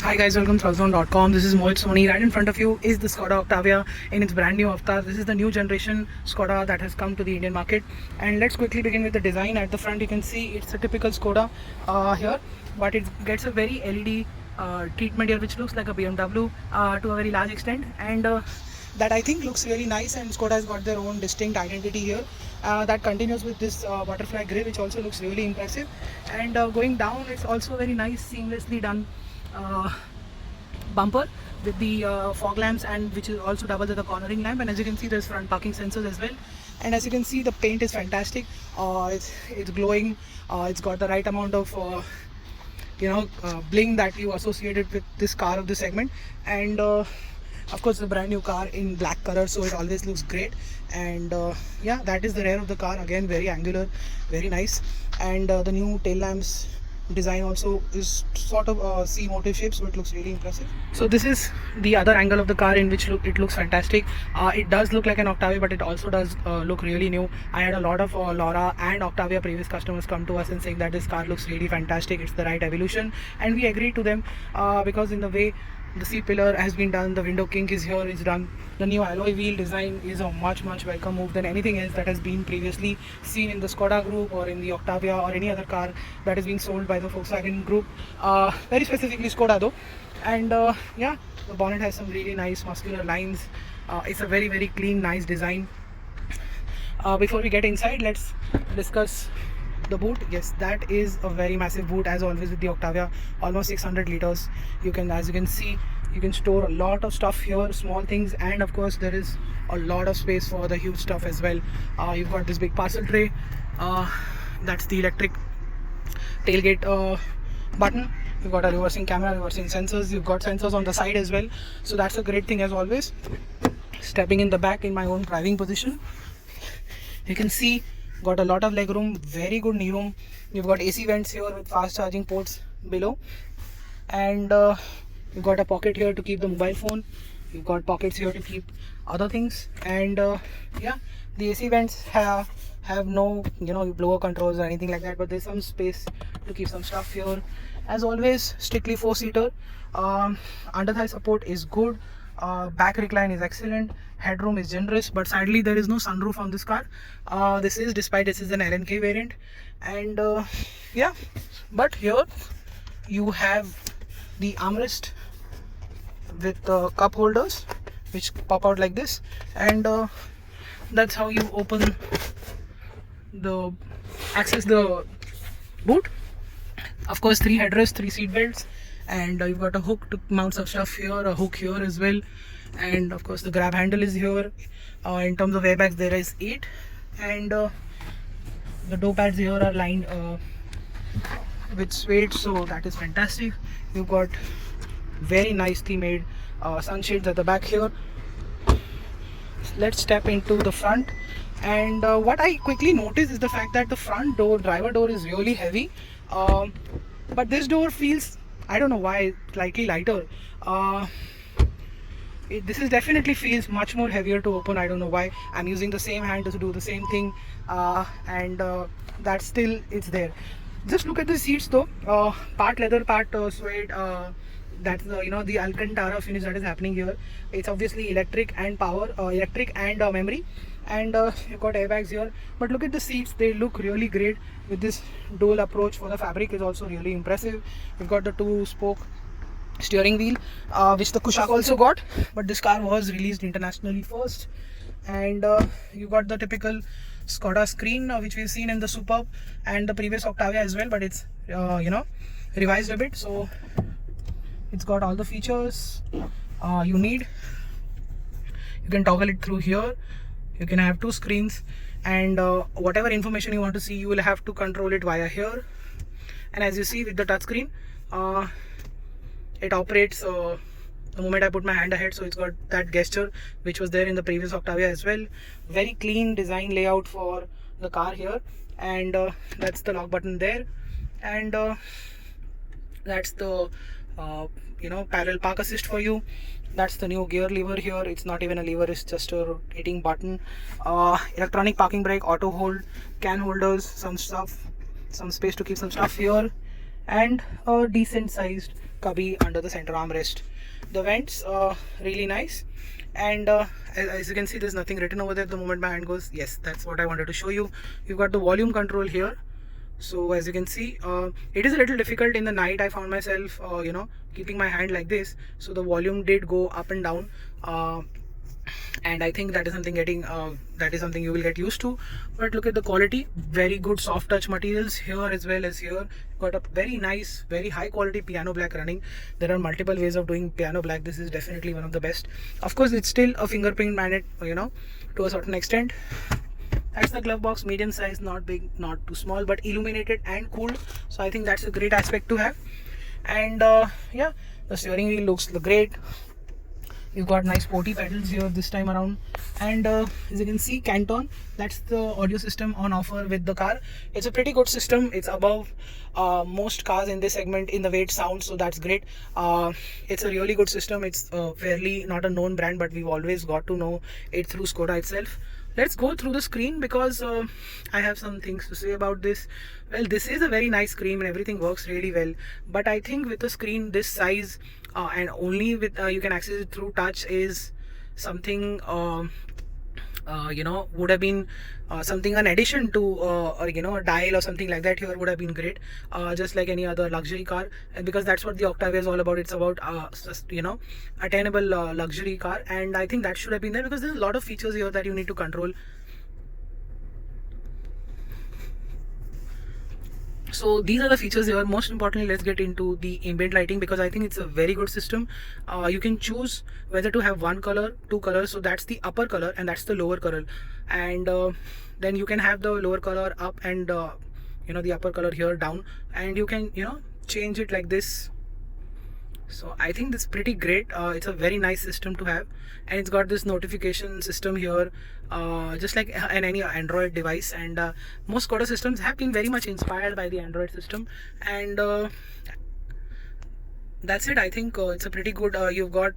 Hi guys, welcome to Throttlezone.com. This is Mohit Soni. Right in front of you is the Skoda Octavia in its brand new avatar. This is the new generation Skoda that has come to the Indian market. And let's quickly begin with the design. At the front you can see it's a typical Skoda here, but it gets a very LED treatment here which looks like a BMW to a very large extent, and that I think looks really nice, and Skoda has got their own distinct identity here. That continues with this butterfly grille which also looks really impressive, and going down it's also very nice, seamlessly done bumper with the fog lamps, and which is also doubles as a cornering lamp. And as you can see, there's front parking sensors as well. And as you can see, the paint is fantastic. It's glowing. It's got the right amount of bling that you associated with this car of this segment. And of course, the brand new car in black color, so it always looks great. And yeah, that is the rear of the car. Again, very angular, very nice. And the new tail lamps design also is sort of C motif shape, so it looks really impressive. So this is the other angle of the car in which it looks fantastic. It does look like an Octavia, but it also does look really new. I had a lot of Laura and Octavia previous customers come to us and saying that this car looks really fantastic, it's the right evolution, and we agreed to them because in the way the seat pillar has been done, the window kink is here, it's done. The new alloy wheel design is a much welcome move than anything else that has been previously seen in the Skoda group or in the Octavia or any other car that is being sold by the Volkswagen group. Very specifically Skoda though. And yeah, the bonnet has some really nice muscular lines. It's a very clean, nice design. Before we get inside, let's discuss the boot. Yes, that is a very massive boot, as always with the Octavia, almost 600 liters. As you can see, you can store a lot of stuff here, small things, and of course there is a lot of space for the huge stuff as well. You've got this big parcel tray. That's the electric tailgate button. You've got a reversing camera, reversing sensors. You've got sensors on the side as well, so that's a great thing as always. Stepping in the back in my own driving position, you can see got a lot of leg room, very good knee room. You've got AC vents here with fast charging ports below, and you've got a pocket here to keep the mobile phone. You've got pockets here to keep other things, and yeah, the AC vents have no blower controls or anything like that, but there's some space to keep some stuff here. As always, strictly 4-seater. Under thigh support is good. Back recline is excellent. Headroom is generous, but sadly there is no sunroof on this car. This is an LNK variant, and yeah, but here you have the armrest with cup holders which pop out like this, and that's how you access the boot. Of course, 3 headrests, 3 seat belts, and you've got a hook to mount some stuff here, a hook here as well, and of course the grab handle is here. In terms of airbags, there is 8, and the door pads here are lined with suede, so that is fantastic. You've got very nicely made sunshades at the back here. Let's step into the front, and what I quickly noticed is the fact that the front door, driver door, is really heavy, but this door feels, I don't know why, slightly lighter. This is definitely feels much more heavier to open. I don't know why. I'm using the same hand to do the same thing, and that still it's there. Just look at the seats though. Part leather, part suede. That's the Alcantara finish that is happening here. It's obviously electric and memory, and you've got airbags here. But look at the seats; they look really great with this dual approach for the fabric. Is also really impressive. You've got the 2-spoke steering wheel, which the Kushaq also got, but this car was released internationally first. And you got the typical Skoda screen, which we've seen in the Superb and the previous Octavia as well, but it's revised a bit, so it's got all the features you need. You can toggle it through here. You can have 2 screens, and whatever information you want to see, you will have to control it via here. And as you see with the touchscreen, it operates the moment I put my hand ahead, so it's got that gesture which was there in the previous Octavia as well. Very clean design layout for the car here, and that's the lock button there, and that's the parallel park assist for you. That's the new gear lever here. It's not even a lever, it's just a rotating button. Electronic parking brake, auto hold, can holders, some stuff, some space to keep some stuff here. and a decent sized cubby under the center armrest. The vents are really nice, and as you can see, there's nothing written over there. The moment my hand goes, yes, that's what I wanted to show you. You've got the volume control here. So as you can see, it is a little difficult in the night. I found myself keeping my hand like this, so the volume did go up and down, and I think that is something you will get used to. But look at the quality, very good soft touch materials here as well as here. Got a very nice, very high quality piano black running. There are multiple ways of doing piano black. This is definitely one of the best. Of course, it's still a fingerprint magnet, to a certain extent. That's the glove box, medium size, not big, not too small, but illuminated and cooled. So I think that's a great aspect to have. And yeah, the steering wheel looks great. You've got nice sporty pedals here this time around, and as you can see, Canton, that's the audio system on offer with the car. It's a pretty good system. It's above most cars in this segment in the weight sound, so that's great. It's a really good system. It's fairly not a known brand, but we've always got to know it through Skoda itself. Let's go through the screen because I have some things to say about this. Well, this is a very nice screen and everything works really well, but I think with a screen this size and only with you can access it through touch is something would have been something an addition to or a dial or something like that here would have been great, just like any other luxury car, and because that's what the Octavia is all about. It's about attainable luxury car, and I think that should have been there because there's a lot of features here that you need to control. So these are the features here. Most importantly, let's get into the ambient lighting because I think it's a very good system. You can choose whether to have one color, two colors. So that's the upper color and that's the lower color, and then you can have the lower color up and the upper color here down, and you can change it like this. So I think this is pretty great. It's a very nice system to have, and it's got this notification system here, just like in any Android device. And most Skoda systems have been very much inspired by the Android system, and that's it. I think it's a pretty good. You've got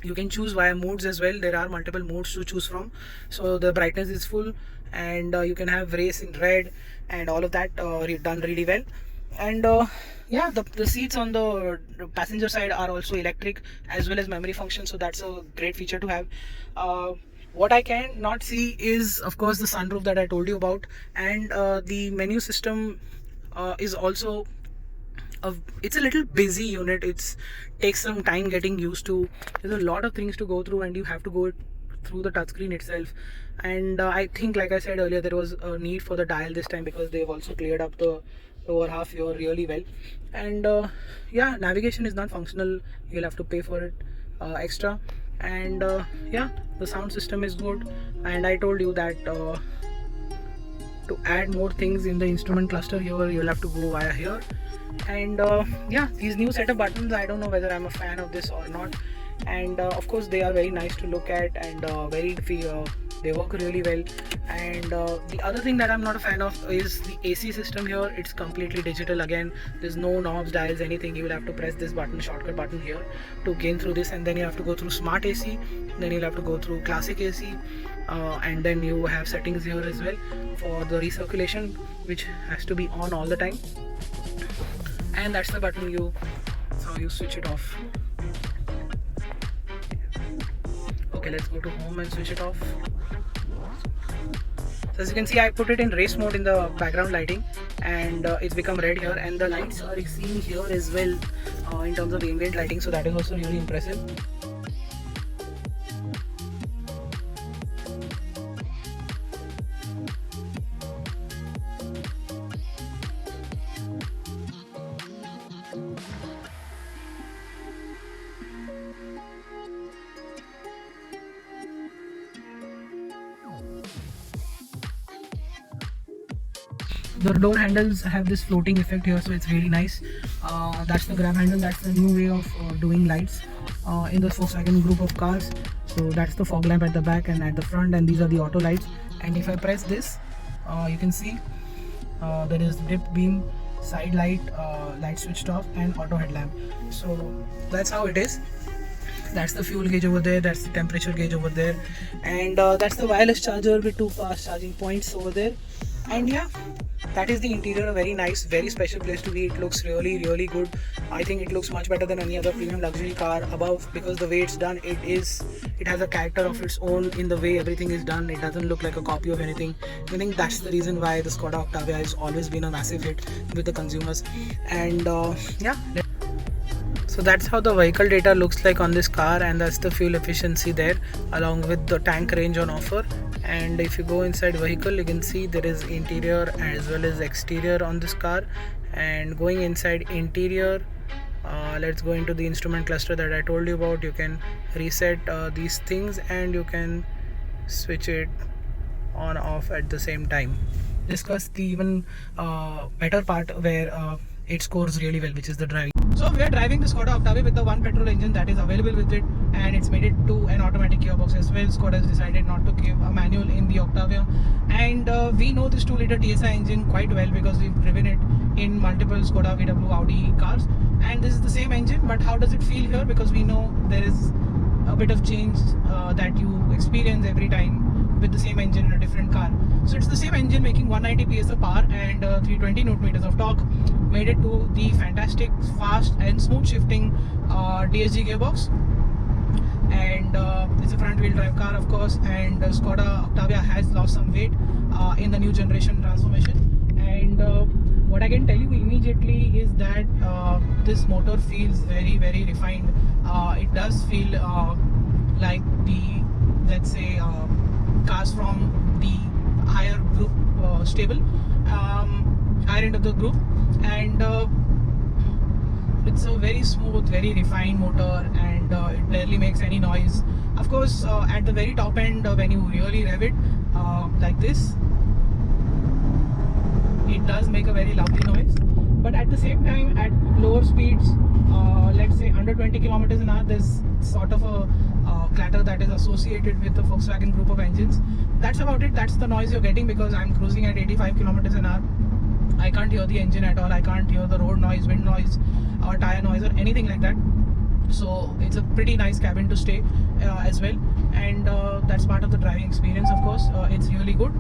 you can choose via modes as well. There are multiple modes to choose from. So the brightness is full, and you can have race in red, and all of that done really well. And yeah, the seats on the passenger side are also electric as well as memory function, so that's a great feature to have. What I can not see is of course the sunroof that I told you about, and the menu system is also it's a little busy unit. It's takes some time getting used to. There's a lot of things to go through and you have to go through the touchscreen itself. And I think, like I said earlier, there was a need for the dial this time because they've also cleared up the lower half here really well. And yeah, navigation is not functional. You'll have to pay for it extra. And yeah, the sound system is good. And I told you that to add more things in the instrument cluster here, you'll have to go via here. And yeah, these new set of buttons, I don't know whether I'm a fan of this or not. And of course they are very nice to look at, and they work really well. And the other thing that I'm not a fan of is the AC system here. It's completely digital again. There's no knobs, dials, anything. You will have to press this button, shortcut button here, to gain through this, and then you have to go through smart AC, then you'll have to go through classic AC, and then you have settings here as well for the recirculation, which has to be on all the time. And that's the button so you switch it off. Okay, let's go to home and switch it off. So as you can see, I put it in race mode in the background lighting, and it's become red here, and the lights are seen here as well in terms of ambient lighting, so that is also really impressive. The door handles have this floating effect here, so it's really nice. That's the grab handle. That's the new way of doing lights in the Volkswagen group of cars. So that's the fog lamp at the back and at the front, and these are the auto lights. And if I press this, you can see there is dip beam, side light, light switched off, and auto headlamp. So that's how it is. That's the fuel gauge over there, that's the temperature gauge over there, and that's the wireless charger with 2 fast charging points over there. And yeah, that is the interior. A very nice, very special place to be. It looks really good. I think it looks much better than any other premium luxury car above, because the way it's done, it has a character of its own in the way everything is done. It doesn't look like a copy of anything. I think that's the reason why the Skoda Octavia has always been a massive hit with the consumers. And yeah, so that's how the vehicle data looks like on this car, and that's the fuel efficiency there along with the tank range on offer. And if you go inside vehicle, you can see there is interior as well as exterior on this car. And going inside interior, let's go into the instrument cluster that I told you about. You can reset these things and you can switch it on off at the same time. Discuss the even better part where it scores really well, which is the driving. So we are driving the Skoda Octavia with the one petrol engine that is available with it, and it's made it to an automatic gearbox as well. Skoda has decided not to give a manual in the Octavia, and we know this 2-liter TSI engine quite well because we've driven it in multiple Skoda, VW, Audi cars, and this is the same engine. But how does it feel here? Because we know there is a bit of change that you experience every time with the same engine in a different car. So it's the same engine making 190 PS of power and 320 Nm of torque, made it to the fantastic, fast and smooth shifting DSG gearbox. And it's a front wheel drive car, of course, and Skoda Octavia has lost some weight in the new generation transformation. And what I can tell you immediately is that this motor feels very refined. It does feel like the, let's say, cars from the higher group stable, higher end of the group. And it's a very smooth, very refined motor, and it barely makes any noise. Of course, at the very top end, when you really rev it like this, it does make a very lovely noise. But at the same time, at lower speeds, let's say under 20 kilometers an hour, there's sort of a clatter that is associated with the Volkswagen group of engines. That's about it. That's the noise you're getting, because I'm cruising at 85 kilometers an hour. I can't hear the engine at all. I can't hear the road noise, wind noise, or tire noise, or anything like that. So it's a pretty nice cabin to stay as well, and that's part of the driving experience. Of course, it's really good.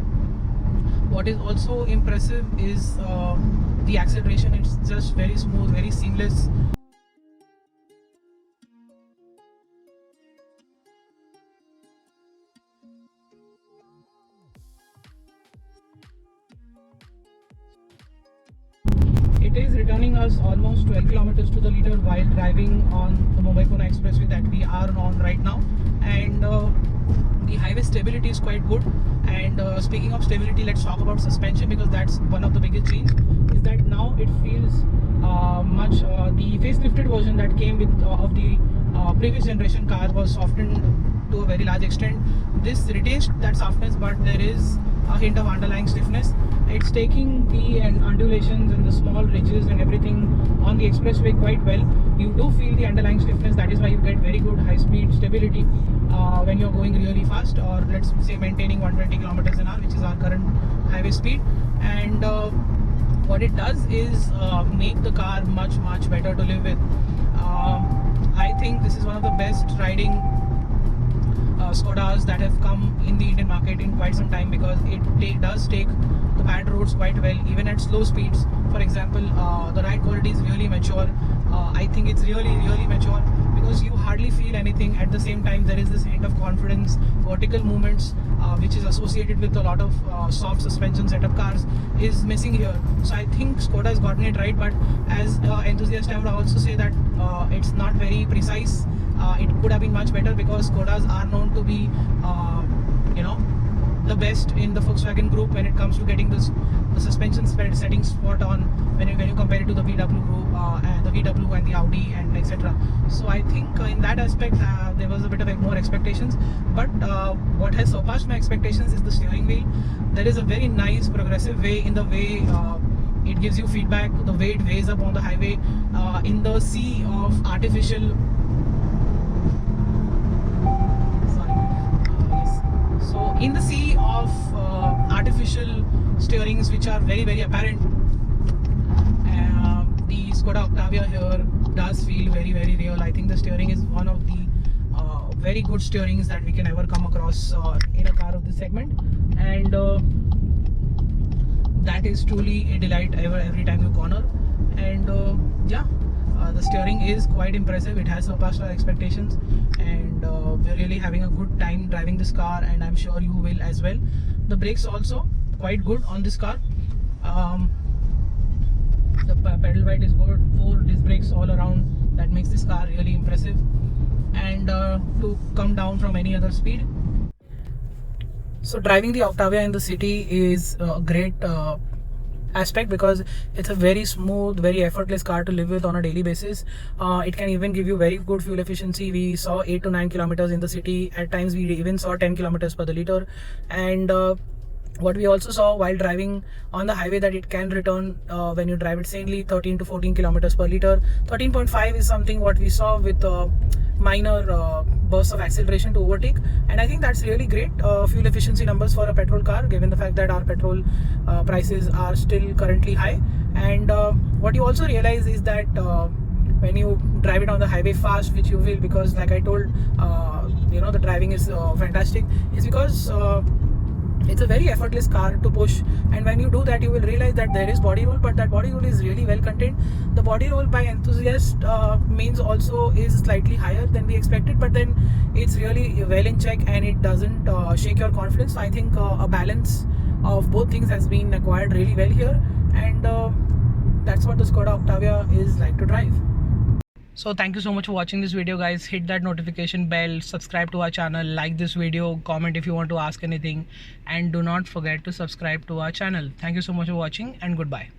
What is also impressive is the acceleration. It's just very smooth, very seamless. It is returning us almost 12 kilometers to the liter while driving on the Mumbai-Pune Expressway that we are on right now. And the highway stability is quite good. And speaking of stability, let's talk about suspension, because that's one of the biggest changes. Is that now it feels much the facelifted version that came with of the previous generation car was softened to a very large extent. This retains that softness, but there is a hint of underlying stiffness. It's taking the undulations and the small ridges and everything on the expressway quite well. You do feel the underlying stiffness. That is why you get very good high-speed stability when you're going really fast, or let's say maintaining 120 kilometers an hour, which is our current highway speed. And what it does is make the car much better to live with. I think this is one of the best riding Skodas that have come in the Indian market in quite some time, because it does take the bad roads quite well, even at slow speeds. For example, the ride quality is really mature. I think it's really mature, because you hardly feel anything. At the same time, there is this hint of confidence. Vertical movements, which is associated with a lot of soft suspension setup cars, is missing here. So I think Skoda has gotten it right, but as enthusiast, I would also say that it's not very precise. It could have been much better, because Skodas are known to be the best in the Volkswagen group when it comes to getting the suspension settings spot on when you compare it to the VW group, and the VW and the Audi and etc. So I think in that aspect there was a bit of more expectations, but what has surpassed my expectations is the steering wheel. There is a very nice progressive way in the way it gives you feedback, the way it weighs up on the highway in the sea of artificial. So in the sea of artificial steerings, which are very apparent, the Skoda Octavia here does feel very real. I think the steering is one of the very good steerings that we can ever come across in a car of this segment. And that is truly a delight every time you corner. And yeah, the steering is quite impressive. It has surpassed our expectations, and we're really having a good time driving this car, and I'm sure you will as well. The brakes also quite good on this car. The pedal bite is good, 4 disc brakes all around. That makes this car really impressive, and to come down from any other speed. So driving the Octavia in the city is a great aspect, because it's a very smooth, very effortless car to live with on a daily basis. It can even give you very good fuel efficiency. We saw 8 to 9 kilometers in the city. At times we even saw 10 kilometers per the liter. And what we also saw while driving on the highway, that it can return when you drive it sanely 13 to 14 kilometers per liter. 13.5 is something what we saw with minor bursts of acceleration to overtake, and I think that's really great fuel efficiency numbers for a petrol car, given the fact that our petrol prices are still currently high. And what you also realize is that when you drive it on the highway fast, which you will, because like I told, the driving is fantastic, is because it's a very effortless car to push. And when you do that, you will realize that there is body roll, but that body roll is really well contained. The body roll by enthusiast means also is slightly higher than we expected, but then it's really well in check, and it doesn't shake your confidence. So I think a balance of both things has been acquired really well here, and that's what the Skoda Octavia is like to drive. So thank you so much for watching this video, guys. Hit that notification bell, subscribe to our channel, like this video, comment if you want to ask anything, and do not forget to subscribe to our channel. Thank you so much for watching, and goodbye.